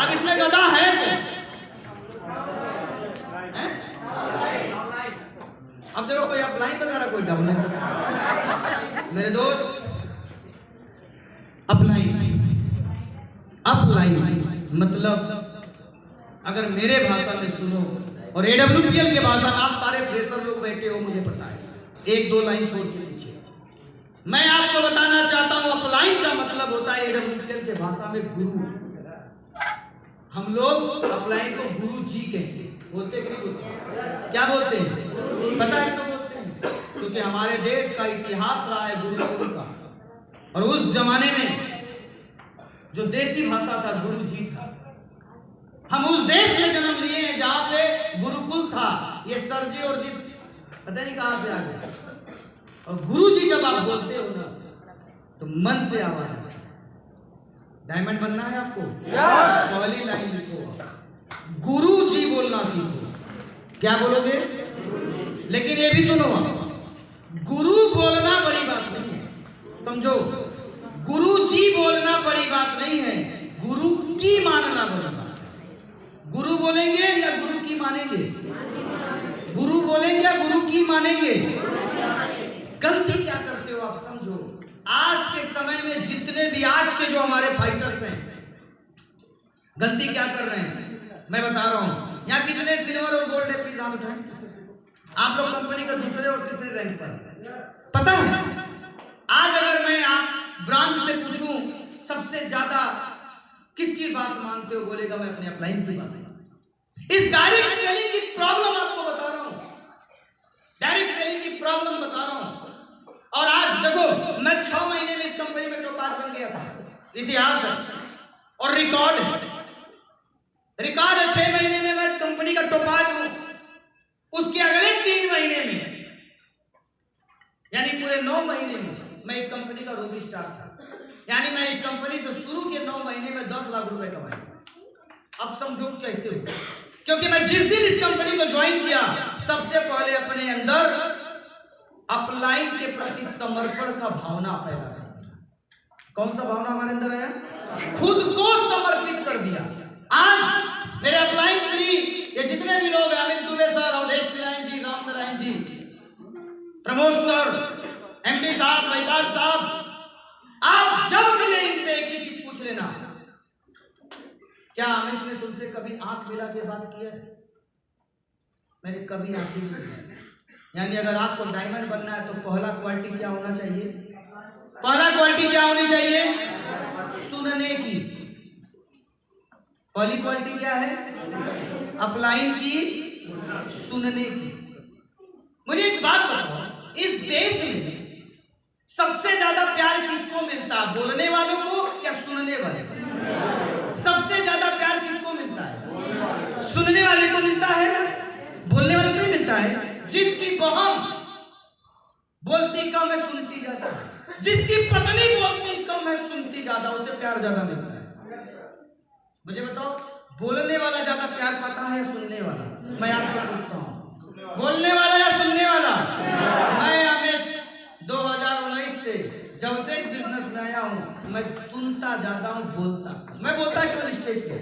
अब इसमें गधा है तो अब देखो कोई अपलाइन वगैरह कोई डाउन नहीं। मेरे दोस्त अपलाइन मतलब अगर मेरे भाषा में सुनो और AWPL के भाषा में, आप सारे फ्रेशर लोग बैठे हो मुझे पता है, एक दो लाइन छोड़ के पीछे मैं आपको बताना चाहता हूं अपलाइन का मतलब होता है AWPL के भाषा में गुरु। हम लोग अपलाइन को गुरु जी कहते हैं, बोलते कि नहीं बोलते? क्या बोलते हैं पता है क्यों बोलते हैं? क्योंकि हमारे देश का इतिहास रहा है गुरुकुल का, और उस जमाने में जो देसी भाषा था गुरु जी था। हम उस देश में जन्म लिए हैं जहां पे गुरुकुल था। ये सर जी और जी पता नहीं कहां से आ गया। और गुरु जी जब आप बोलते हो ना तो मन से आवाज आता है। डायमंड बनना है आपको, पहली लाइन लिखो, गुरु जी बोलना सीखो। क्या बोलोगे? लेकिन ये भी सुनो, आप गुरु बोलना बड़ी बात नहीं है, समझो। गुरु जी बोलना बड़ी बात नहीं है, गुरु की मानना बड़ी बात है। गुरु बोलेंगे या गुरु की मानेंगे? गुरु बोलेंगे या गुरु की मानेंगे? गलती क्या करते हो आप, समझो। आज के समय में जितने भी आज के जो हमारे फाइटर्स हैं, गलती क्या कर रहे हैं मैं बता रहा हूं। यहाँ कितने सिल्वर और गोल्ड प्लीज हाथ उठाएं। आप लोग कंपनी का दूसरे और तीसरे रैंक पर। पता है आज अगर मैं आप ब्रांच से पूछूं सबसे ज्यादा किस चीज बात मांगते हो, बोलेगा मैं अपने अपलाइन की बात। इस डायरेक्ट सेलिंग की प्रॉब्लम आपको बता रहा हूं, डायरेक्ट सेलिंग की प्रॉब्लम बता रहा हूं। और आज देखो मैं 6 महीने में इस कंपनी में टॉपर बन गया था, इतिहास है और रिकॉर्ड है। रिकॉर्ड है 6 महीने में मैं कंपनी का टॉपर हूं। उसके अगले 3 महीने में यानी पूरे 9 महीने में मैं इस कंपनी का रूबी स्टार था। यानी मैं इस कंपनी से शुरू के 9 महीने में 10 लाख रुपए कमाया। अब समझो कैसे हुआ, क्योंकि मैं जिस दिन इस कंपनी को ज्वाइन किया सबसे पहले अपने अंदर अपलाइन के प्रति समर्पण का भावना पैदा कर दिया। कौन सा भावना हमारे अंदर आया? खुद को समर्पित कर दिया। आज मेरे अपलाइन श्री ये जितने भी लोग हैं, Amit Dubey sir, Awadhesh Narayan ji, Ram Narayan ji, Pramod sir, MD साहब, महिपाल साहब, आप जब मिले इनसे एक ही चीज पूछ लेना, क्या अमित ने तुमसे कभी आंख मिला के बात किया है? मैंने कभी आंख ही नहीं मिलाई। यानी अगर आपको डायमंड बनना है तो पहला क्वालिटी क्या होना चाहिए? पहला क्वालिटी क्या होनी चाहिए? सुनने की। पहली क्वालिटी क्या है? अपलाइन की, सुनने की। मुझे एक बात बताओ, इस देश में सबसे ज्यादा प्यार किसको मिलता है? बोलने वालों को या सुनने वाले को? सबसे ज्यादा प्यार किसको मिलता है? सुनने वाले को मिलता है ना, बोलने वाले को नहीं मिलता है। जिसकी बहन बोलती कम है सुनती ज्यादा, जिसकी पत्नी बोलती कम है सुनती ज्यादा, उसे प्यार ज्यादा मिलता है। मुझे बताओ, बोलने वाला ज्यादा प्यार पाता है या सुनने वाला? मैं आपसे पूछता हूँ, बोलने वाला या सुनने वाला? मैं अमित 2019 से जब से इस बिजनेस में आया हूँ मैं सुनता ज्यादा हूँ, मैं बोलता केवल स्टेज पे।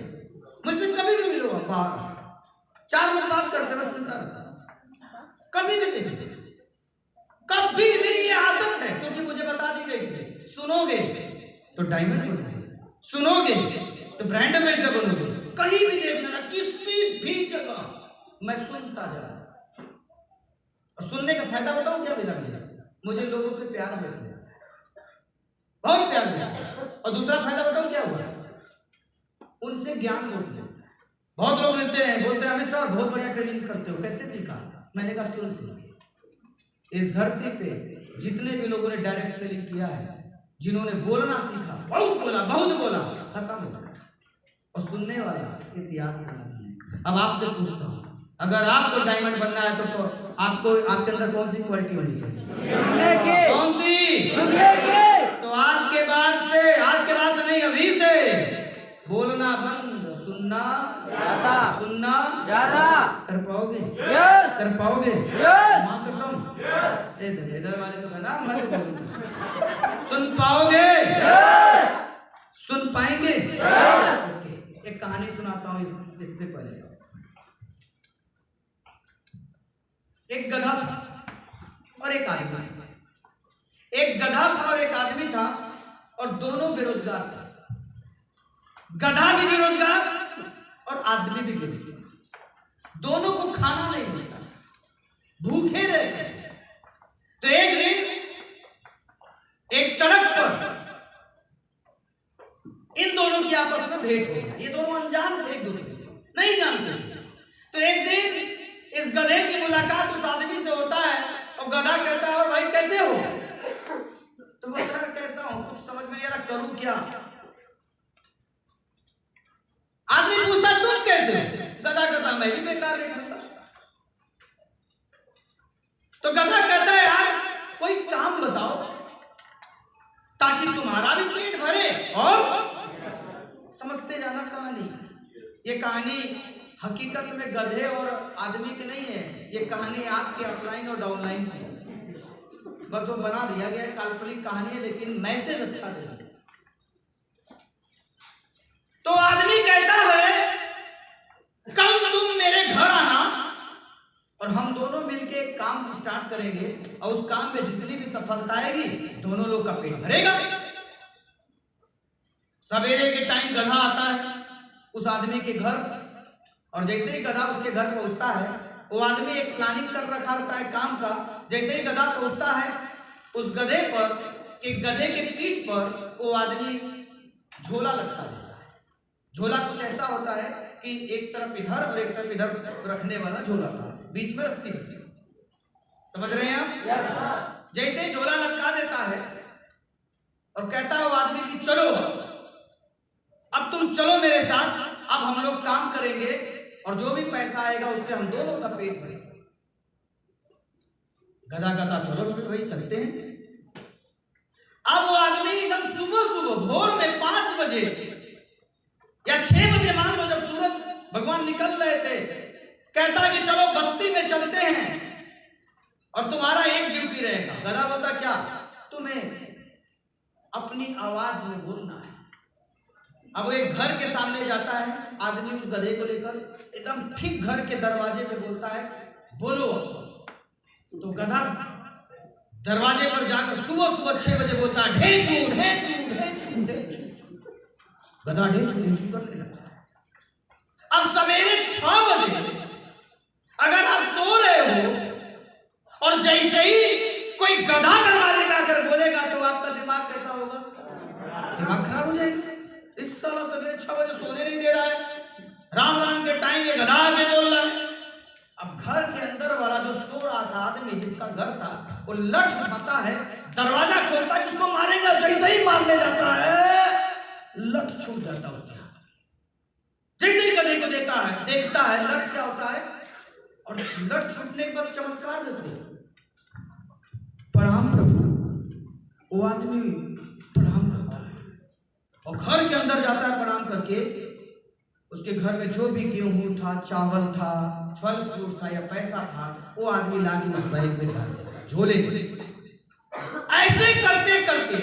मुझसे कभी भी मिलो बाहर, 4 लोग बात करते मैं सुनता रहता, कभी भी नहीं। कभी मेरी ये आदत है, क्योंकि मुझे बता दी गई थी सुनोगे तो डायमंड बनोगे, सुनोगे तो ब्रांड एम्बेसडर बनोगे। कहीं भी देख लेना, किसी भी जगह मैं सुनता जा रहा। और सुनने का फायदा बताऊं क्या मिला मुझे? लोगों से प्यार मिल गया, बहुत प्यार मिला। और दूसरा फायदा बताऊं क्या हुआ? उनसे ज्ञान बहुत मिलता है। बहुत लोग मिलते हैं, बोलते हैं अमित सर बहुत बढ़िया ट्रेनिंग करते हो, कैसे सीखा? मैंने कहा सुन, इस धरती पे जितने भी लोगों ने डायरेक्ट सेलिंग किया है, जिन्होंने बोलना सीखा, बहुत बोला, खत्म हो गया। और सुनने वाला इतिहास बना दिया। अब आपसे पूछता हूँ, अगर आपको डायमंड बनना है तो आपको आपके अंदर कौन सी क्वालिटी होनी चाहिए? कौन सी? तो आज के बाद से नहीं, अभी से बोलना बंद, सुनना ज्यादा। कर पाओगे? कर पाओगे? मां कसम। इधर वाले तो कहना, मैं तो बोलूंगा। सुन पाओगे? सुन पाएंगे? एक कहानी इसमें पहले एक गधा था और एक आदमी था। एक गधा था और एक आदमी था और दोनों बेरोजगार थे। गधा भी बेरोजगार और आदमी भी बेरोजगार। दोनों को खाना नहीं मिलता, भूखे रहते। तो एक दिन एक सड़क पर इन दोनों की आपस में भेंट हो गई। ये दोनों अनजान थे, एक दूसरे को नहीं जानते थे। तो एक दिन इस गधे की मुलाकात उस आदमी से होता है और गधा कहता है, और भाई कैसे हो? तो वो यार कैसा हो, कुछ समझ में नहीं आ रहा, करूं क्या? आदमी पूछता तुम कैसे हो? गधा कहता मैं भी बेकार नहीं ठंडा। तो गधा कहता है यार कोई काम बताओ ताकि तुम्हारा भी पेट भरे और समझते जाना कहानी। ये कहानी हकीकत में गधे और आदमी की नहीं है, ये कहानी आपके ऑफलाइन और डाउनलाइन की है। बस वो बना दिया गया काल्पनिक कहानी है, लेकिन मैसेज अच्छा दे। तो आदमी कहता है कल तुम मेरे घर आना और हम दोनों मिलके एक काम स्टार्ट करेंगे और उस काम में जितनी भी सफलता आएगी दोनों लोग का पेट भरेगा। सवेरे के टाइम गधा आता है उस आदमी के घर और जैसे ही गधा उसके घर पहुंचता है, वो आदमी एक प्लानिंग कर रखा रहता है काम का। जैसे ही गधा पहुंचता है उस गधे पर कि गधे के पीठ पर वो आदमी झोला लटका देता है। झोला कुछ ऐसा होता है कि एक तरफ इधर और एक तरफ इधर रखने वाला झोला था, बीच में रस्सी रहती है। समझ रहे हैं आप? जैसे ही झोला लटका देता है और कहता है वो आदमी कि चलो अब तुम चलो मेरे साथ, अब हम लोग काम करेंगे और जो भी पैसा आएगा उससे हम दोनों का पेट भरेंगे। गधा कहता चलो फिर भाई चलते हैं। अब वो आदमी एकदम सुबह सुबह भोर में 5 बजे या 6 बजे मान लो जब सूरज भगवान निकल रहे थे, कहता कि चलो बस्ती में चलते हैं और तुम्हारा एक ड्यूटी रहेगा। गधा बोलता क्या? तुम्हें अपनी आवाज में बोलना है। अब वो एक घर के सामने जाता है, आदमी उस गधे को लेकर एकदम ठीक घर के दरवाजे पे बोलता है बोलो अब। तो गधा दरवाजे पर जाकर सुबह सुबह 6 बजे बोलता है ढेचू ढेचू ढेचू ढेचू। गधा ढेचू ढेचू करने लगता है। अब सवेरे 6 बजे अगर आप सो रहे हो और जैसे ही कोई गधा दरवाजे में आकर बोलेगा तो आपका दिमाग कैसा होगा? दिमाग खराब हो जाएगा। इस साला सवेरे 6 बजे सोने नहीं दे रहा है, राम राम के टाइम ये गधा आगे बोल रहा है। अब घर के अंदर वाला जो सो रहा था आदमी, जिसका घर था, वो लठ उठाता है, दरवाजा खोलता है, उसको मारेगा। जैसे ही मारने जाता है लठ छूट जाता है उसके हाथ से। जैसे ही गधे को देता है, देखता है लठ क्या होता है, और लठ छूटने के बाद चमत्कार देखो, प्रणाम प्रभु। वो आदमी प्रणाम करता है और घर के अंदर जाता है। प्रणाम करके उसके घर में जो भी गेहूं था, चावल था, फल फ्रूट था या पैसा था, वो आदमी लाके उस बैग में डाल देता, झोले में। ऐसे करते करते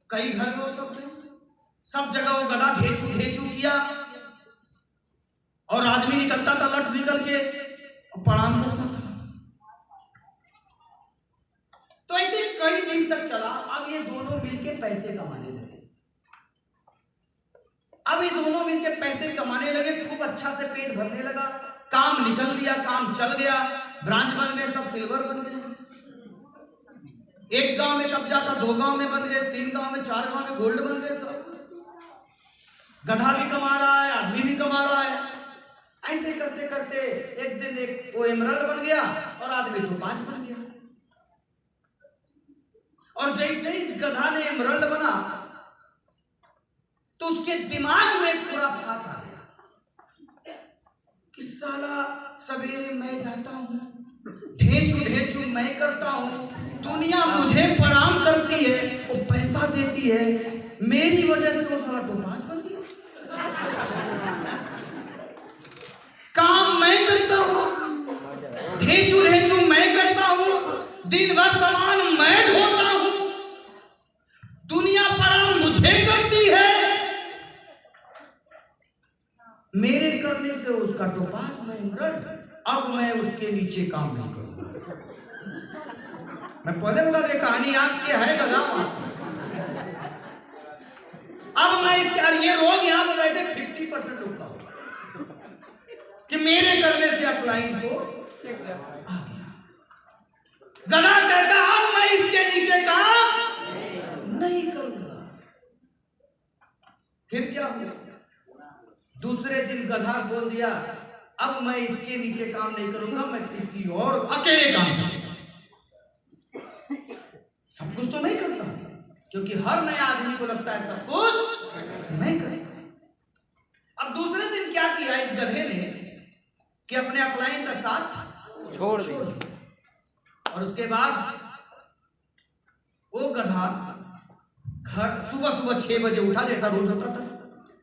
कई घर में हो सकते हैं, सब जगह वो गधा ढेचू ढेचू किया और आदमी निकलता था लठ निकल के और प्रणाम करता था। तो ऐसे कई दिन तक चला। अब ये दोनों मिलके पैसे कमाने लगे। अब ये दोनों मिलके पैसे कमाने लगे, खूब अच्छा से पेट भरने लगा। काम निकल लिया, काम चल गया, ब्रांच बन गए, सब सिल्वर बन गए। एक गांव में कब्जा था, 2 गांव में बन गए, 3 गांव में, 4 गांव में गोल्ड बन गए सब। गधा भी कमा रहा है, आदमी भी कमा रहा है। ऐसे करते करते एक दिन एक वो एमरल्ड बन गया और आदमी टोपाज बन गया। और जैसे ही इस गधा ने एमरल्ड बना तो उसके दिमाग में खुराफात आ गया कि साला सवेरे मैं जाता हूं, ढेचू ढेचू मैं करता हूं, दुनिया मुझे प्रणाम करती है, वो पैसा देती है, मेरी वजह से वो साला टोपाज बन गया। काम मैं करता हूं, ढेचू ढेचू मैं करता हूं, दिन भर सामान मैं ढोता हूं, दुनिया प्रणाम मुझे करती है। मेरे करने से उसका टोपाज मैं मरड, अब मैं उसके नीचे काम नहीं करूंगा। मैं पहले बता दे, कहानी आपकी है गधा। अब मैं इसके, ये रोग यहां पे बैठे 50% लोग का होगा कि मेरे करने से अपलाइन को आ गया। गधा कहता अब मैं इसके नीचे काम नहीं करूंगा। फिर क्या हुआ? दूसरे दिन गधा बोल दिया अब मैं इसके नीचे काम नहीं करूंगा, मैं किसी और अकेले काम करूंगा। सब कुछ तो मैं करता हूं, क्योंकि हर नया आदमी को लगता है सब कुछ मैं करूंगा। अब दूसरे दिन क्या किया इस गधे ने कि अपने अपलाइन का साथ छोड़ दिया। और उसके बाद वो गधा घर सुबह सुबह 6 बजे उठा, जैसा रोज होता था।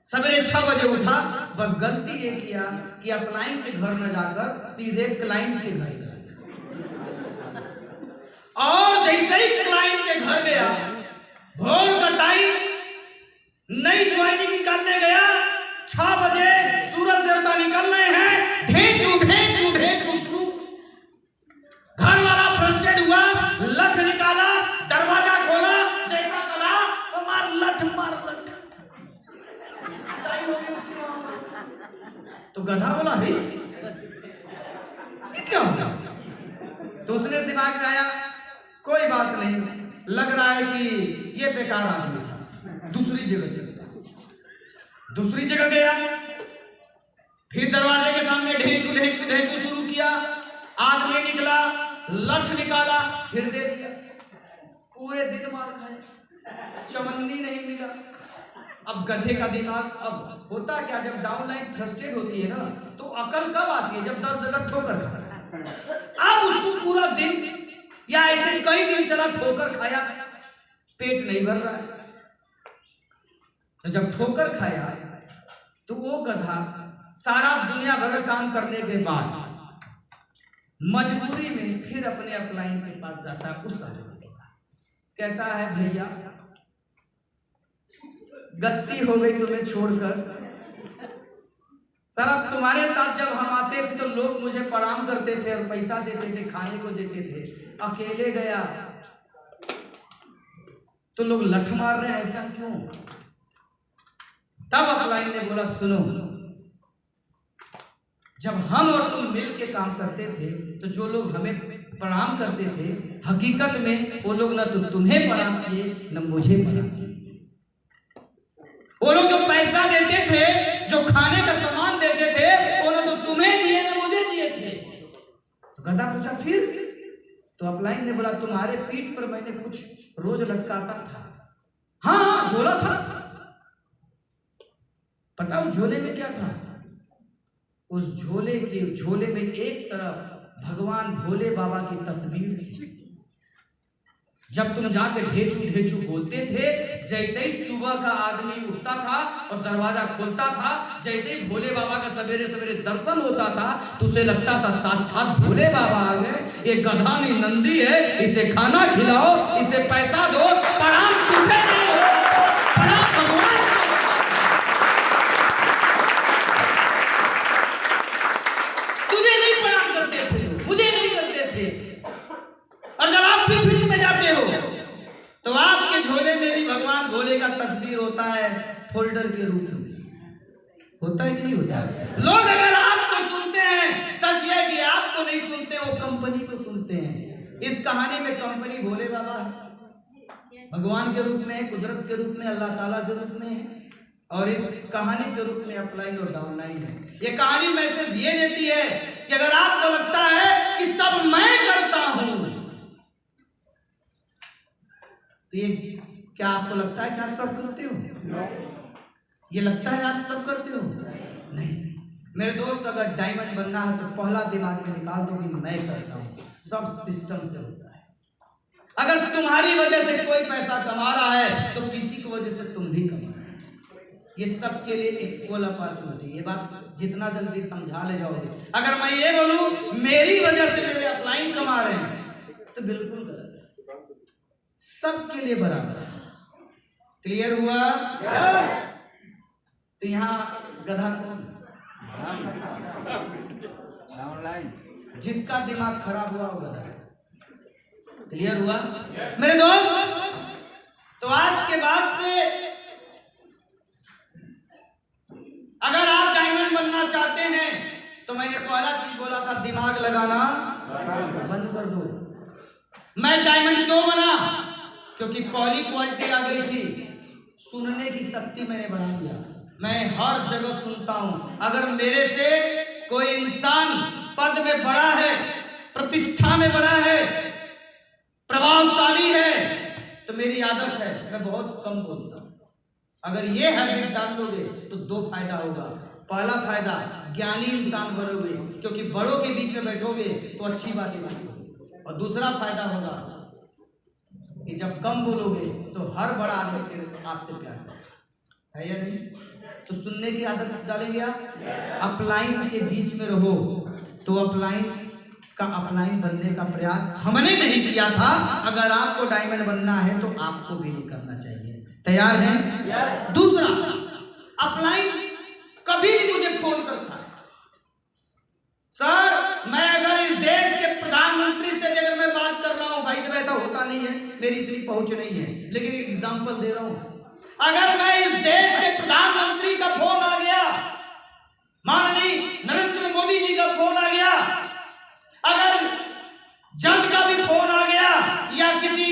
सवेरे 6 बजे उठा, बस गलती ये किया कि अपलाइन के घर न जाकर सीधे क्लाइंट के घर चला गया। और जैसे ही क्लाइंट के घर गया, भोर का टाइम, नई ज्वाइनिंग निकालने गया, 6 बजे सूरज देवता निकल रहे हैं, ढेंचू ढेंचू ढेंचू शुरू। घर वाला फ्रस्ट्रेट हुआ, लठ निकाला, दरवाजा खोला, देखा गधा, मार लठ मार लठ। तो गधा बोला अरे ये क्या हो? तो उसने दिमाग में आया कोई बात नहीं, लग रहा है कि ये बेकार आदमी था, दूसरी जगह चलता। दूसरी जगह गया, फिर दरवाजे के सामने ढेंचू ढेंचू ढेंचू शुरू किया। आदमी निकला, लठ निकाला, फिर दे दिया। पूरे दिन मार खाए, चवन्नी नहीं मिला। अब गधे का दिमाग, अब होता क्या, जब डाउनलाइन फ्रस्ट्रेट होती है ना, तो अकल कब आती है? जब 10 जगह ठोकर खाता। अब उसको पूरा दिन या ऐसे कई दिन चला ठोकर खाया, पेट नहीं भर रहा है। तो जब ठोकर खाया तो वो गधा सारा दुनिया भर का काम करने के बाद मजबूरी में फिर अपने अपलाइन के पास जाता है। उस आदमी के पास कहता है भैया गलती हो गई तुम्हें छोड़कर। सर अब तुम्हारे साथ जब हम आते थे तो लोग मुझे प्रणाम करते थे और पैसा देते थे, खाने को देते थे। अकेले गया तो लोग लठ मार रहे हैं, ऐसा क्यों? तब अपलाइन ने बोला सुनो, जब हम और तुम मिल के काम करते थे तो जो लोग हमें प्रणाम करते थे, हकीकत में वो लोग ना तो तुम्हें प्रणाम किए न मुझे प्रणाम किए। वो लोग जो पैसा देते थे, जो खाने का सामान देते थे, वो ना तो तुम्हें दिए ना मुझे दिए थे। तो गधा पूछा फिर? तो अपलाइन ने बोला तुम्हारे पीठ पर मैंने कुछ रोज लटकाता था। हाँ झोला था। पता उस झोले में क्या था? उस झोले में एक तरफ भगवान भोले बाबा की तस्वीर थी। जब तुम जाके ढेचू ढेचू बोलते थे, जैसे ही सुबह का आदमी उठता था और दरवाजा खोलता था, जैसे ही भोले बाबा का सवेरे सवेरे दर्शन होता था तो उसे लगता था साक्षात भोले बाबा आ गए। ये गधा नहीं नंदी है, इसे खाना खिलाओ, इसे पैसा दो, प्रणाम तुझे नहीं हो, प्रणाम भगवान। तुझे नहीं प्रणाम करते थे, मुझे नहीं करते थे। और जब आप फिर में जाते हो तो आपके झोले में भी भगवान भोले का तस्वीर होता है, फोल्डर के रूप में। होता है कि नहीं होता है? लोग अगर आपको सुनते हैं, सच यह कि आपको नहीं सुनते, वो कंपनी को सुनते हैं। इस कहानी में कंपनी भोले बाबा है, भगवान के रूप में, कुदरत के रूप में, अल्लाह ताला के रूप में है, और इस कहानी के रूप में अपलाइन और डाउनलाइन है। ये कहानी मैसेज ये देती है कि अगर आपको लगता है कि सब मैं करता हूं, तो ये क्या आपको लगता है कि आप सब करते हो? ये लगता है आप सब करते हो? नहीं। मेरे दोस्त अगर डायमंड बनना है तो पहला दिमाग में निकाल दो कि मैं करता हूं। सब सिस्टम से होता है। अगर तुम्हारी वजह से कोई पैसा कमा रहा है तो किसी की वजह से तुम भी कमा रहे हो। ये सबके लिए इक्वल अपॉर्चुनिटी। ये बात जितना जल्दी समझा ले जाओगे। अगर मैं ये बोलूं मेरी वजह से मेरे अपलाइन कमा रहे हैं तो बिल्कुल गलत है। सबके लिए बराबर है। क्लियर हुआ? तो यहाँ गधा कौन? जिसका दिमाग खराब हुआ वो गधा है। क्लियर हुआ मेरे दोस्त? तो आज के बाद से अगर आप डायमंड बनना चाहते हैं तो मैंने पहला चीज बोला था, दिमाग लगाना बंद कर दो। मैं डायमंड क्यों बना? क्योंकि पहली क्वालिटी आ गई थी, सुनने की शक्ति मैंने बढ़ा दिया। मैं हर जगह सुनता हूं। अगर मेरे से कोई इंसान पद में बड़ा है, प्रतिष्ठा में बड़ा है, प्रभावशाली है, तो मेरी आदत है मैं बहुत कम बोलता हूं। अगर ये हैबिट डाल लोगे तो दो फायदा होगा। पहला फायदा, ज्ञानी इंसान बनोगे, क्योंकि बड़ों के बीच में बैठोगे तो अच्छी बातें सीखोगे। और दूसरा फायदा होगा कि जब कम बोलोगे तो हर बड़ा आदमी आपसे प्यार करता है या नहीं? तो सुनने की आदत डालेंगे आप। अपलाइन के बीच में रहो तो अपलाइन बनने का प्रयास हमने नहीं किया था। अगर आपको डायमंड बनना है तो आपको भी नहीं करना चाहिए। तैयार हैं? दूसरा, अपलाइन कभी भी मुझे फोन करता है, सर मैं अगर इस देश के प्रधानमंत्री से अगर मैं बात कर रहा हूं, भाई तो ऐसा होता नहीं है, मेरी इतनी पहुंच नहीं है, लेकिन एक एग्जांपल दे रहा हूं। अगर मैं इस देश के प्रधानमंत्री का फोन आ गया, माननीय नरेंद्र मोदी जी का फोन आ गया, अगर जज का भी फोन आ गया या किसी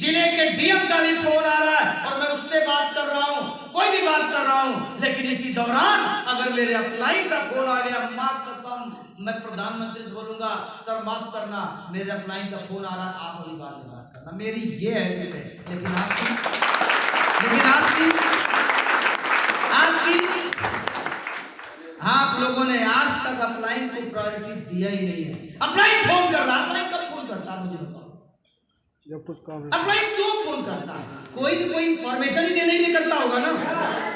जिले के डीएम का भी फोन आ रहा है और मैं उससे बात कर रहा हूं, कोई भी बात कर रहा हूं, लेकिन इसी दौरान अगर मेरे अपलाइन का फोन आ गया, मां कसम मैं प्रधानमंत्री से बोलूंगा, सर माफ करना मेरे अपलाइन का फोन आ रहा है, आप अभी बाद में बात करना। मेरी ये हैबिट है। लेकिन आपकी आप लोगों ने आज तक अपलाइन को प्रायोरिटी दिया ही नहीं है। अपलाइन फोन कर रहा, अपलाइन कब फोन करता है मुझे बताओ? जब कुछ काम है। अपलाइन क्यों फोन करता है? कोई न कोई इंफॉर्मेशन ही देने के लिए करता होगा ना,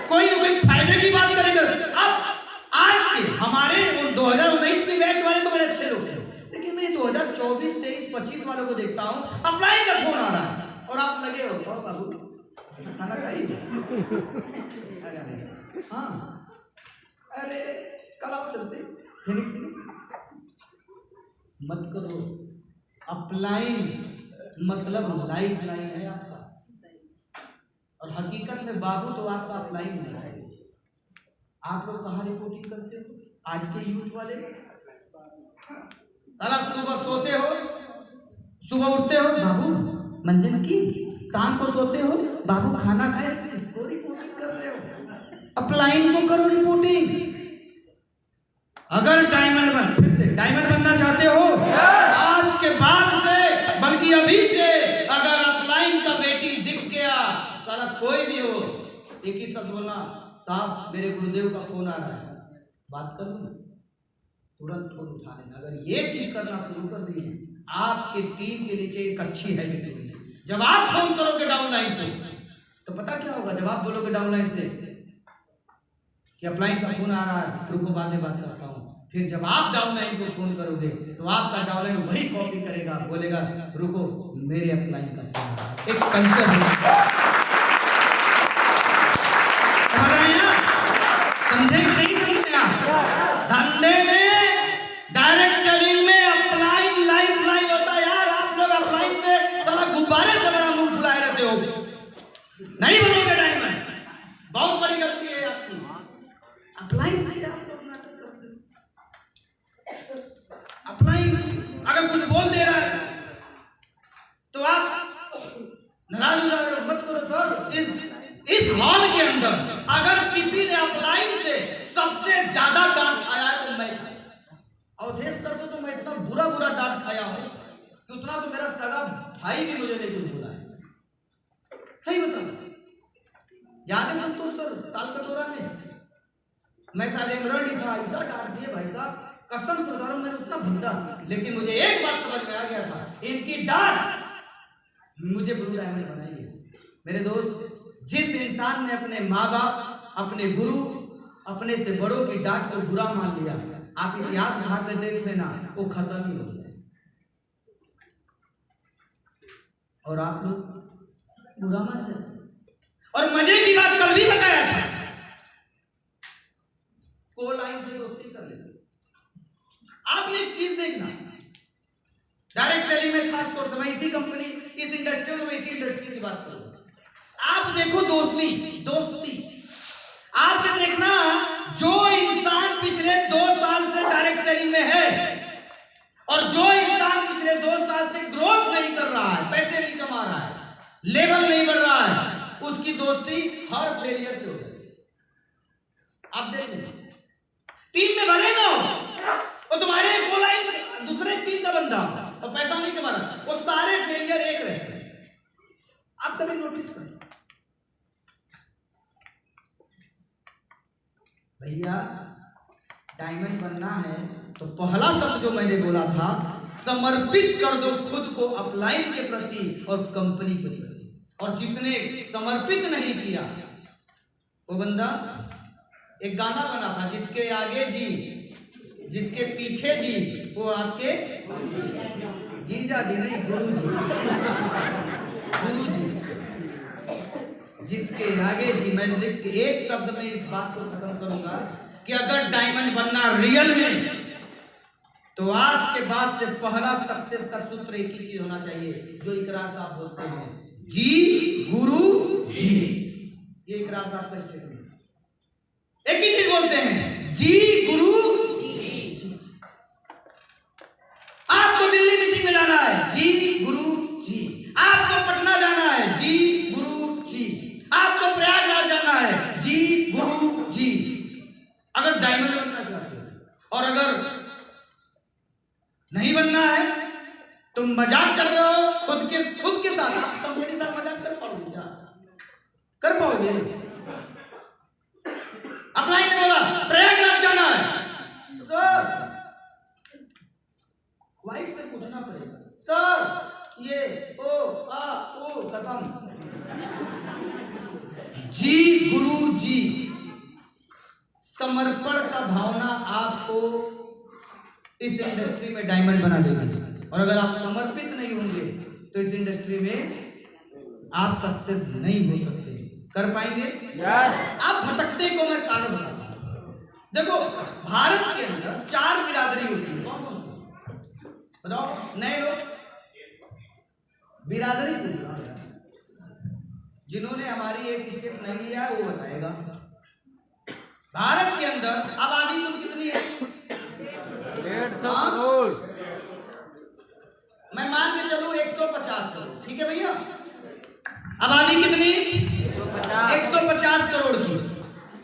कोई न कोई फायदे की बात करेगा। अब आज के हमारे 2019 के बैच वाले तो बड़े अच्छे लोग थे, लेकिन मैं 2024, 23, 25 वालों को देखता हूँ अपलाइन का फोन आ रहा है और आप लगे हो बाबू खाना खाइए। अरे हाँ, अरे कल आओ चलते फिनिक्स मत करो। अपलाइन मतलब लाइफ लाइन है आपका, और हकीकत में बाबू तो आपका अपलाइन होना चाहिए। आप लोग कहाँ रिपोर्टिंग करते हो? आज के यूथ वाले साला सुबह सोते हो, सुबह उठते हो बाबू मंजन की, शाम को सोते हो बाबू खाना खाए, किसको रिपोर्टिंग कर रहे हो? अपलाइन को करो रिपोर्टिंग। अगर फिर से डायमंड बनना चाहते हो, आज के बाद से बल्कि अभी से अगर अपलाइन का वेटिंग दिख गया, साला कोई भी हो, एक ही शब्द बोलना, साहब मेरे गुरुदेव का फोन आ रहा है, बात कर लूं, तुरंत फोन उठा लेना। अगर ये चीज करना शुरू कर दी है, आपके टीम के नीचे एक अच्छी हैबिट होगी। जब आप फोन करोगे डाउनलाइन पे तो पता क्या होगा? जब आप बोलोगे डाउनलाइन से कि अपलाइन का फोन आ रहा है, रुको बाद में बात करता हूं, फिर जब आप डाउनलाइन को फोन करोगे तो आपका डाउनलाइन वही कॉपी करेगा, बोलेगा रुको मेरे अपलाइन का फोन आ रहा है। एक कल्चर है, समझ रहे हैं? समझे कि नहीं समझे आप? धंधे में, डायरेक्ट सेलिंग में अपलाइन लाइफ लाइन होता है यार। आप लोग अपलाइन से साला गुब्बारे से बड़ा मुंह फुलाए रहते हो, नहीं बनोगे डायमंड, बहुत बड़ी गलती है आपकी। अपलाइन से आप लोग नाटक करते हो। अपलाइन अगर कुछ बोल दे रहा है तो आप नाराज हो जा रहे हो, मत करो सर। इस हॉल के अंदर अगर किसी ने अपलाइन से सबसे ज्यादा डांट खाया है तो मैं खाया। अवधेश सर से तो मैं इतना बुरा डांट खाया हूं कि उतना तो मेरा सगा भाई भी मुझे नहीं कुछ बोला है। सही बताऊं, याद है संतोष सर तालकटोरा में मैं सारे एमरल्ड ही था, ऐसा डांट दिए भाई साहब, कसम से बता रहा हूं मैंने उतना भद्दा। लेकिन मुझे एक बात समझ में आ गया था, इनकी डांट मुझे ब्लू डायमंड बनाई है। मेरे दोस्त, जिस इंसान ने अपने माँ बाप, अपने गुरु, अपने से बड़ों की डांट को बुरा मान लिया, आप इतिहास उठा कर देख लेना, वो खत्म ही हो गया। और आप लोग बुरा मान जाते। और मजे की बात कल भी बताया था, को लाइन से दोस्ती कर लेते। आपने एक चीज देखना, डायरेक्ट सेलिंग में खास तौर से मैं इसी कंपनी, इस इंडस्ट्री में, मैं इसी इंडस्ट्री की बात करूं। आप देखो दोस्ती आपने देखना, जो इंसान पिछले 2 साल से डायरेक्ट सेलिंग में है और जो इंसान पिछले 2 साल से ग्रोथ नहीं कर रहा है, पैसे नहीं कमा रहा है, लेवल नहीं बढ़ रहा है, उसकी दोस्ती हर फेलियर से हो जाती है। आप देखो, टीम में भले ना हो और तुम्हारे को लाइन दूसरे टीम का बंदा और पैसा नहीं कमा रहा, वो सारे फेलियर एक रहते हैं। आप कभी नोटिस करें भैया, डायमंड बनना है तो पहला शब्द जो मैंने बोला था, समर्पित कर दो खुद को अपलाइन के प्रति और कंपनी के प्रति। और जिसने समर्पित नहीं किया वो बंदा, एक गाना बना था, जिसके आगे जी जिसके पीछे जी, वो आपके जीजा जी नहीं, गुरु जी। जिसके आगे जी, मैं लिख के एक शब्द में इस बात को खत्म करूंगा कि अगर डायमंड बनना रियल में, तो आज के बाद से पहला सक्सेस का सूत्र एक ही चीज होना चाहिए, जो इकरार साहब बोलते हैं, जी गुरु जी। ये इकरार साहब का स्टेटमेंट, एक ही चीज बोलते हैं, जी गुरु जी। आपको दिल्ली मीटिंग में जाना है, जी गुरु जी। आपको पटना जाना है, जी गुरु जी। आपको प्रयागराज जाना है, जी गुरु जी। अगर डायमंड बनना चाहते हो और अगर नहीं बनना है, तुम मजाक कर रहे हो खुद के साथ। आप कंपनी साथ मजाक कर पाओगे क्या? कर पाओगे? अपलाइन ने बोला प्रयागराज जाना है, सर वाइफ से पूछना पड़ेगा, सर ये ओ आ ओ खत्म। जी गुरु जी। समर्पण का भावना आपको इस इंडस्ट्री में डायमंड बना देगी। और अगर आप समर्पित नहीं होंगे तो इस इंडस्ट्री में आप सक्सेस नहीं हो सकते। कर पाएंगे? आप भटकते को मैं कारण बताता हूं। देखो, भारत के अंदर 4 बिरादरी होती है। कौन कौन सी बताओ? नए लोग बिरादरी पूछ रहा है, जिन्होंने हमारी एक स्टेप नहीं लिया है वो बताएगा। भारत के अंदर आबादी कुल कितनी है? 150 करोड़। मैं मान के चलूं 150 करोड़, ठीक है भैया? आबादी कितनी? 150 करोड़ की।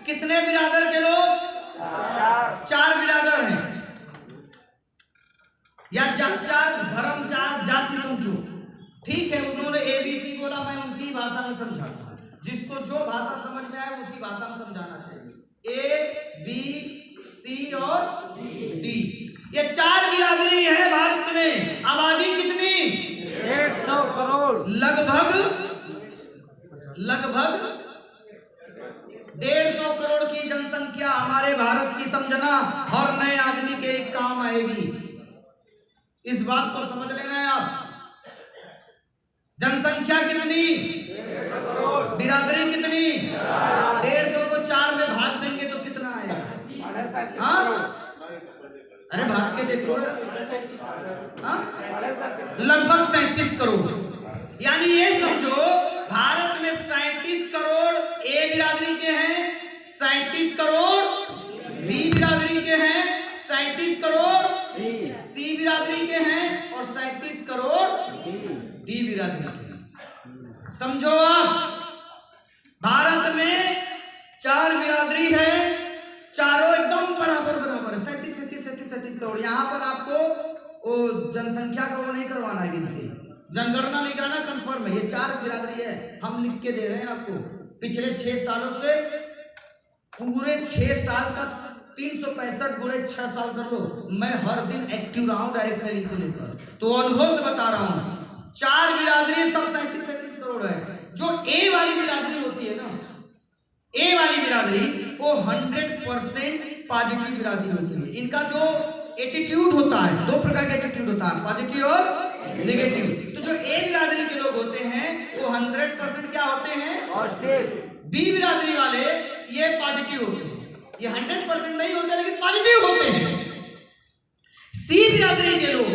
कितने बिरादर के लोग? 4 बिरादर हैं, या 4 धर्म, 4 जाति समझो, ठीक है? उन्होंने ABC बोला, मैं उनकी भाषा में समझाता हूं। जिसको जो भाषा समझ में आए उसी भाषा में समझाना चाहिए। A, B, C और D, ये 4 बिरादरी है भारत में। आबादी कितनी? 150 करोड़। लगभग 150 करोड़ की जनसंख्या हमारे भारत की समझना हर नए आदमी के एक काम आएगी। इस बात को समझ लेना है आप। जनसंख्या कितनी? बिरादरी कितनी? 150 को 4 में भाग देंगे तो कितना आएगा? हाँ, अरे भाग के देखो। हाँ, लगभग 37 करोड़। यानी ये समझो, भारत में 37 करोड़ ए बिरादरी के हैं, 37 करोड़ बी बिरादरी के हैं, 37 करोड़ सी बिरादरी के हैं और 37 करोड़ डी बिरादरी के हैं। समझो आप, भारत में 4 बिरादरी है, चारों एकदम बराबर है। 37 करोड़। यहाँ पर आपको वो जनसंख्या का वो नहीं करवाना है, गिनती जनगणना नहीं कराना, कंफर्म है। ये 4 बिरादरी है, हम लिख के दे रहे हैं आपको। पिछले 6 सालों से पूरे 6 साल का 365 गुणे 6 साल कर लो। मैं हर दिन एक्टिव रहा हूं डायरेक्ट सेलिंग को लेकर, तो अनुभव से बता रहा हूं। 4 बिरादरी सब 37 करोड़ है। जो ए वाली बिरादरी होती है ना, ए वाली बिरादरी वो 100% पॉजिटिव बिरादरी होती है। इनका जो एटीट्यूड होता है, 2 प्रकार का एटीट्यूड होता है, पॉजिटिव और नेगेटिव। तो जो ए बिरादरी के लोग होते हैं वो 100% क्या होते हैं? पॉजिटिव। बी बिरादरी वाले ये पॉजिटिव होते हैं। ये 100% नहीं होते लेकिन पॉजिटिव होते हैं। सी बिरादरी के लोग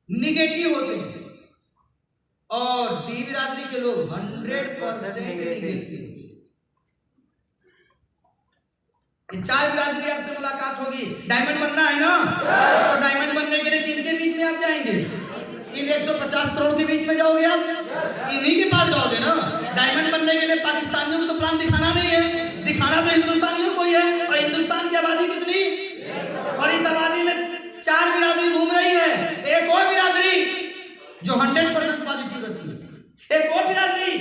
निगेटिव होते हैं और डी बिरादरी के लोग 100% निगेटिव। चार बिरादरी आपसे मुलाकात होगी, डायमंड बनना है ना, तो डायमंड बनने के लिए किनके बीच में आप जाएंगे? इन 150 करोड़ के बीच में जाओगे आप, इन्हीं के पास जाओगे ना। डायमंड बनने के लिए पाकिस्तानियों को तो प्लान दिखाना नहीं है, दिखाना तो हिंदुस्तानियों को ही है। और हिंदुस्तान की आबादी कितनी, और इस आबादी में 4 बिरादरी घूम रही है। एक और बिरादरी जो 100% पॉजिटिव रखती है, एक और बिरादरी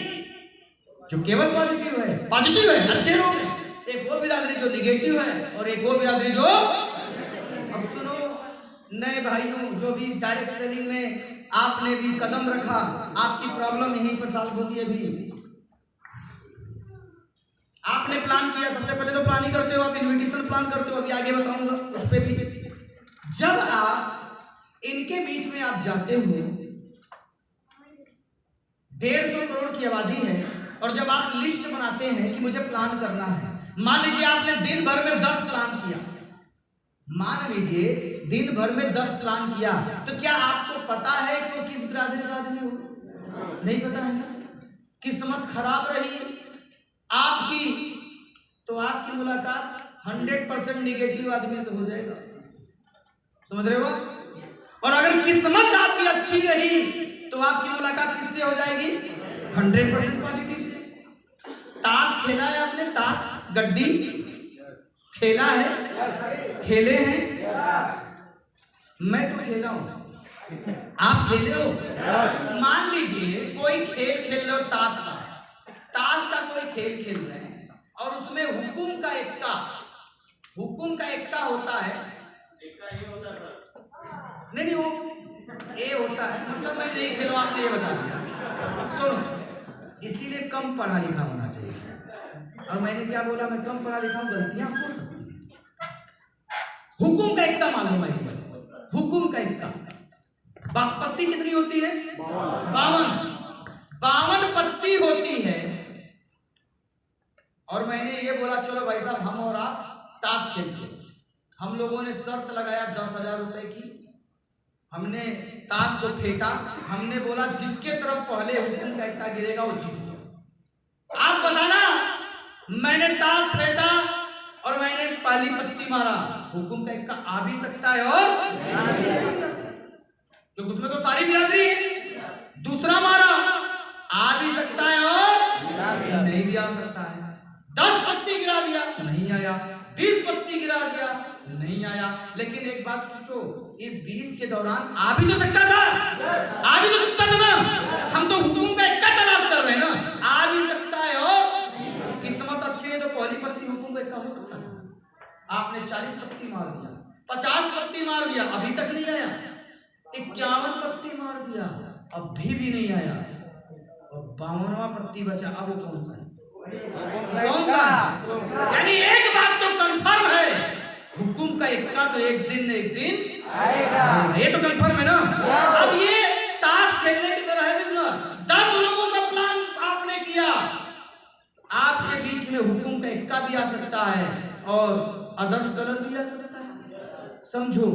जो केवल पॉजिटिव है, अच्छे लोग हैं, एक वो बिरादरी जो निगेटिव है, और एक वो बिरादरी जो, अब सुनो नए भाइयों, जो भी डायरेक्ट सेलिंग में आपने भी कदम रखा, आपकी प्रॉब्लम यहीं पर सॉल्व होगी। अभी आपने प्लान किया, सबसे पहले तो प्लान ही करते हो आप, इन्विटेशन प्लान करते हो, अभी आगे बताऊंगा उस पर भी। जब आप इनके बीच में आप जाते हो, 150 करोड़ की आबादी है, और जब आप लिस्ट बनाते हैं कि मुझे प्लान करना है, मान लीजिए आपने दिन भर में 10 प्लान किया, मान लीजिए दिन भर में 10 प्लान किया, तो क्या आपको पता है कि वो किस बिरादरी का आदमी हो? नहीं पता है ना। किस्मत खराब रही आपकी तो आपकी मुलाकात 100% निगेटिव आदमी से हो जाएगा, समझ रहे हो? और अगर किस्मत आपकी अच्छी रही तो आपकी मुलाकात किससे हो जाएगी? 100% पॉजिटिव से। ताश खेला है आपने, ताश गड्डी खेला है, खेले हैं, मैं तो खेला हूं, आप खेले हो? मान लीजिए कोई खेल खेल रहे हो, ताश का कोई खेल खेल रहे हैं, और उसमें हुकुम का एक्का होता है, नहीं वो ए होता है, मतलब मैं नहीं खेलो, आपने ये बता दिया। सुनो, इसीलिए कम पढ़ा लिखा होना चाहिए। और मैंने क्या बोला, मैं कम पढ़ा लिखा हूं, गलतियां हो सकती हैं। हुकुम का एक्का मालूम है, हुकुम का एक्का, पत्ती कितनी होती है? 52 पत्ती होती है। और मैंने ये बोला चलो भाई साहब हम और आप ताश खेलते, हम लोगों ने शर्त लगाया 10,000 रुपए की, हमने ताश को फेंटा, हमने बोला जिसके तरफ पहले हुकुम का एक्का गिरेगा वो जीत गया। आप बताना, मैंने ताश फेंटा और मैंने पहली पत्ती मारा, हुकुम का एक्का आ भी सकता है और नहीं आ सकता, क्योंकि उसमें तो सारी बिरादरी है। दूसरा मारा, आ भी सकता है और नहीं भी आ सकता है। 10 पत्ती गिरा दिया, नहीं आया, 20 पत्ती गिरा दिया, नहीं आया। लेकिन एक बात सोचो, इस 20 के दौरान आ भी तो सकता था, ना। हम तो हुकुम का एक्का तलाश कर रहे हैं ना, आ भी सकता है और किस्मत अच्छी है तो पहली पत्ती हुकुम का एक्का हो सकता था। आपने 40 पत्ती मार दिया, 50 पत्ती मार दिया, अभी तक नहीं आया, 51 पत्ती मार दिया, अभी भी नहीं आया, और 52वां पत्ती बचा, अब वो कौन सा है? यानी एक बात तो कंफर्म है, हुकुम का एक्का तो एक दिन आएगा, ये तो कंफर्म है ना। अब ये ताश खेलने की तरह है बिजनेस, 10 लोगों का प्लान आपने किया, आपके बीच में हुकुम का एक्का भी आ सकता है और अदर्स कलर भी आ सकता है। समझो,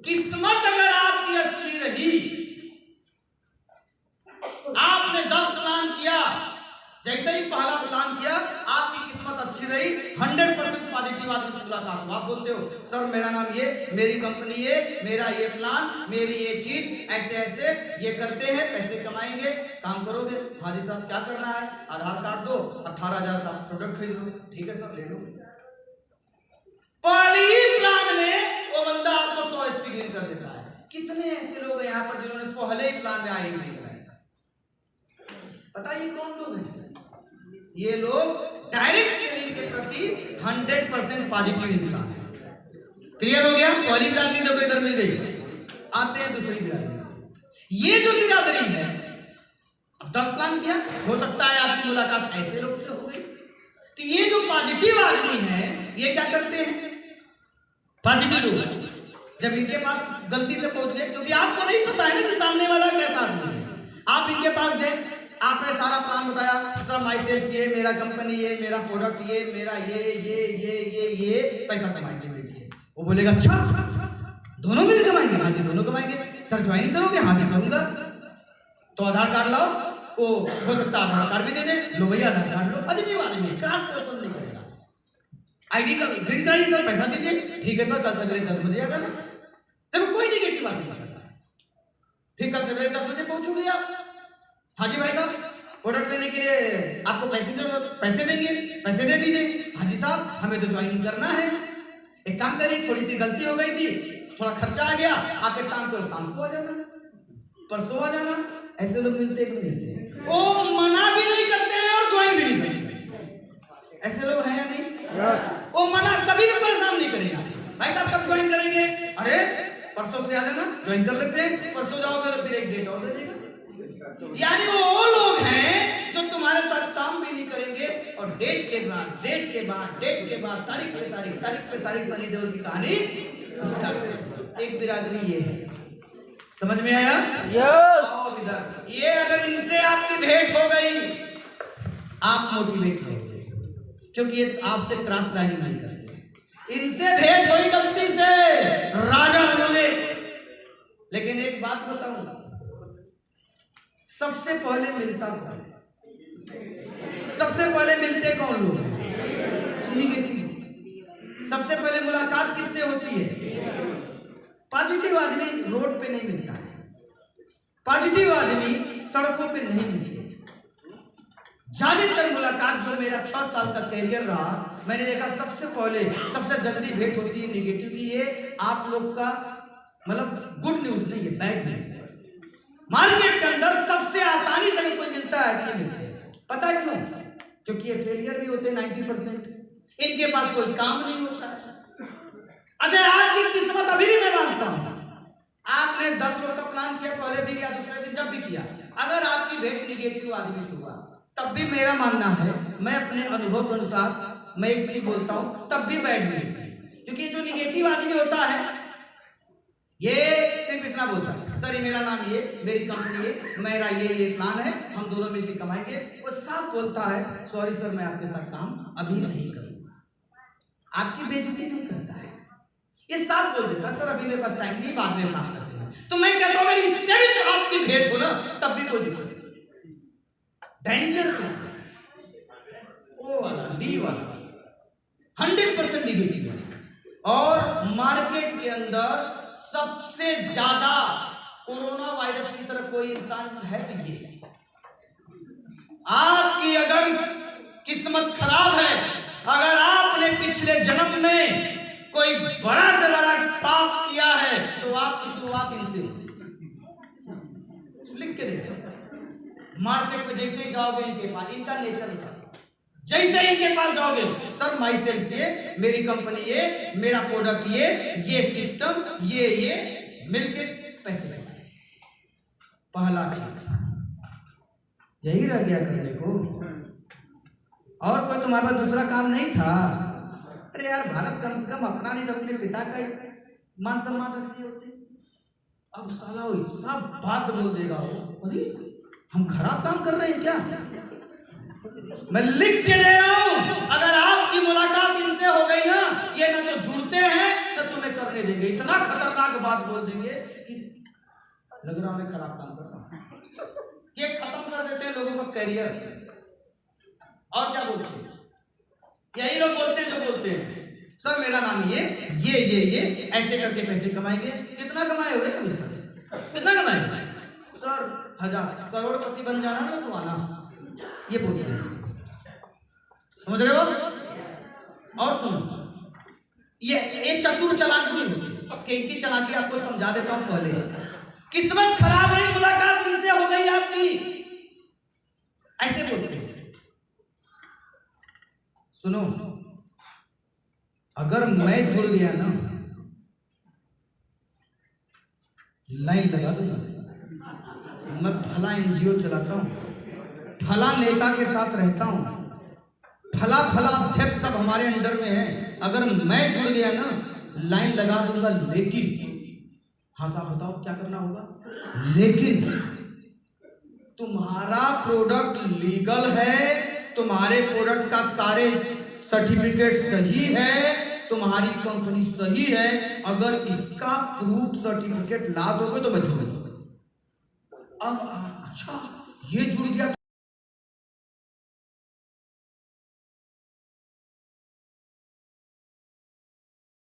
किस्मत अगर आपकी अच्छी रही, आपने 10 प्लान किया, जैसे ही पहला प्लान किया आपकी किस्मत अच्छी रही, 100% पॉजिटिव आदमी से मुलाकात हो, आप बोलते हो सर मेरा नाम ये, मेरी कंपनी ये, मेरा ये प्लान, मेरी ये चीज, ऐसे ऐसे ये करते हैं, पैसे कमाएंगे, काम करोगे। हाजी साहब क्या करना है? आधार कार्ड दो, 18,000 का प्रोडक्ट खरीद लो। ठीक है सर, ले लो। पहली प्लान में वो बंदा आपको 100 स्पीकिंग कर देता है। कितने ऐसे लोग हैं यहाँ पर जिन्होंने पहले ही प्लान में आई नहीं कराया था? बताइए कौन लोग हैं? ये लोग डायरेक्ट सेलिंग के प्रति 100% पॉजिटिव इंसान है। क्लियर हो गया? पहली बिरादरी देखो इधर मिल गई। आते हैं दूसरी बिरादरी। ये जो बिरादरी है, 10 प्लान किया, हो सकता है आपकी मुलाकात ऐसे लोग से हो गई। तो ये जो पॉजिटिव आदमी है, ये क्या करते हैं? पॉजिटिव लोग जब इनके पास गलती से पहुंच गए, क्योंकि आपको नहीं पता है ना कि सामने वाला कैसा आदमी है, आप इनके पास गए, आपने सारा प्लान बताया, सर माई सेल्फ ये, मेरा कंपनी ये, मेरा प्रोडक्ट ये, मेरा ये पैसा कमाएंगे मिलके। वो बोलेगा अच्छा दोनों मिल कमाएंगे? हाँ जी दोनों कमाएंगे। सर ज्वाइन करोगे? हाँ जी करूंगा। तो आधार कार्ड लाओ, वो हो सकता है आधार कार्ड भी दे दे, लो भैया आधार कार्ड लो, पॉजिटिव आदमी है, क्रॉस क्वेश्चन नहीं करेगा। आईडी का प्रिंट कराइए सर, पैसा दीजिए, ठीक है सर कल सवेरे 10 बजे आ जाना। देखो कोई निगेटिव बात नहीं करता है। फिर कल सवेरे 10 बजे पहुंचोगे आप, हाँ जी भाई साहब प्रोडक्ट लेने के लिए आपको पैसे देंगे, पैसे दे दीजिए। हाँ जी साहब हमें तो ज्वाइनिंग करना है। एक काम करिए, थोड़ी सी गलती हो गई थी, थोड़ा खर्चा आ गया, आप एक काम करो शाम को आ जाना, परसों आ जाना। ऐसे लोग मिलते हैं कि नहीं मिलते? वो मना भी नहीं करते हैं और ज्वाइन भी नहीं करते। ऐसे लोग हैं या नहीं? वो मना कभी भी परेशान नहीं करेगा। भाई साहब कब ज्वाइन करेंगे? अरे परसों से आ जाना, ज्वाइन कर लेते हैं। परसों जाओगे तो फिर एक डेट और दे देगा। यानी वो लोग हैं जो तुम्हारे साथ काम भी नहीं करेंगे और डेट के बाद तारीख पे तारीख सनी देओल की कहानी स्टार्ट। एक बिरादरी ये है, समझ में आया? यस। ये अगर इनसे आपकी भेंट हो गई, आप मोटिवेट होंगे, क्योंकि ये आपसे क्रॉस लाइनिंग नहीं करते। इनसे भेंट हुई गलती से, राजा बनोगे। लेकिन एक बात बताऊं, सबसे पहले मिलता कौन? सबसे पहले मिलते कौन लोग हैं? निगेटिव। सबसे पहले मुलाकात किससे होती है? पॉजिटिव आदमी रोड पे नहीं मिलता है, पॉजिटिव आदमी सड़कों पे नहीं मिलते। ज्यादातर मुलाकात जो मेरा 6 साल का कैरियर रहा, मैंने देखा सबसे पहले सबसे जल्दी भेंट होती है निगेटिव की। ये आप लोग का मतलब गुड न्यूज नहीं है, बैड न्यूज है। मार्केट के अंदर सबसे आसानी से कोई मिलता है कि नहीं मिलते? पता है क्यों? क्योंकि ये फेलियर भी होते हैं 90%। इनके पास कोई काम नहीं होता है। अच्छा आपकी किस्मत अभी भी मैं मानता हूं, आपने 10 लोग का प्लान किया, पहले दिन या दूसरे दिन जब भी किया, अगर आपकी भेंट निगेटिव आदमी से हुआ, तब भी मेरा मानना है, मैं अपने अनुभव के अनुसार मैं एक चीज बोलता हूं, तब भी बैड नहीं। क्योंकि जो निगेटिव आदमी होता है ये सिर्फ इतना बोलता है, सर ये मेरा नाम ये, मेरी कंपनी ये, मेरा ये प्लान है, हम दोनों मिलकर कमाएंगे। वो साफ बोलता है सॉरी सर मैं आपके साथ काम अभी नहीं करूंगा, आपकी बेइज्जती नहीं करता है। ये साफ बोल देता सर अभी मेरे पास टाइम नहीं, बाद में काम करते हैं। तो मैं कहता हूं अगर इससे भी तो आपकी भेंट हो ना, तब भी कोई दिक्कत नहीं। डेंजर तो ओ वाला डी वाला 100% निगेटिव है। और मार्केट के अंदर सबसे ज्यादा कोरोना वायरस की तरह कोई इंसान है तो ये। आपकी अगर किस्मत खराब है, अगर आपने पिछले जन्म में कोई बड़ा से बड़ा पाप किया है, तो आपकी शुरुआत इनसे लिख के देखो। मार्केट में जैसे ही जाओगे इनके पास, इनका नेचर होता है, जैसे इनके पास जाओगे सर माई सेल्फ ये, मेरी कंपनी ये, मेरा प्रोडक्ट ये सिस्टम ये मिलके पैसे लगाए। पहला चीज यही रह गया करने को, और कोई तुम्हारे पास दूसरा काम नहीं था? अरे यार भारत कम से कम अपना नहीं तो अपने पिता का मान सम्मान रखते होते। अब साला सब बात बोल देगा वो, अरे हम खराब काम कर रहे हैं क्या? मैं लिख के दे रहा हूं, अगर आपकी मुलाकात इनसे हो गई ना, ये ना तो जुड़ते हैं ना तुम्हें करने देंगे। इतना खतरनाक बात बोल देंगे कि लग रहा मैं खराब काम कर रहा हूं। ये खत्म कर देते हैं लोगों का करियर। और क्या बोलते हैं? यही लोग बोलते हैं जो बोलते हैं सर मेरा नाम ये ऐसे करके पैसे कमाएंगे। कितना कमाए हो अभी तक? कितना कमाए? सर 1000 करोड़पति बन जाना ना तो आना, ये बोलते हैं। समझ रहे हो? और सुनो, ये चतुर चालाक भी होते हैं। इनकी चालाकी आपको समझा देता हूं। पहले किस्मत खराब है, मुलाकात इनसे हो गई आपकी, ऐसे बोलते हैं। सुनो, अगर मैं जुड़ गया ना, लाइन लगा दूंगा। मैं फला एनजीओ चलाता हूं, फला नेता के साथ रहता हूं, फला अध्यक्ष सब हमारे अंडर में है। अगर मैं जुड़ गया ना, लाइन लगा दूंगा। लेकिन हाँ साहब बताओ क्या करना होगा? लेकिन तुम तुम्हारा प्रोडक्ट लीगल है, तुम्हारे प्रोडक्ट का सारे सर्टिफिकेट सही है, तुम्हारी कंपनी सही है, अगर इसका प्रूफ सर्टिफिकेट ला दोगे तो मैं जुड़ जाऊंगा। अब अच्छा ये जुड़ गया।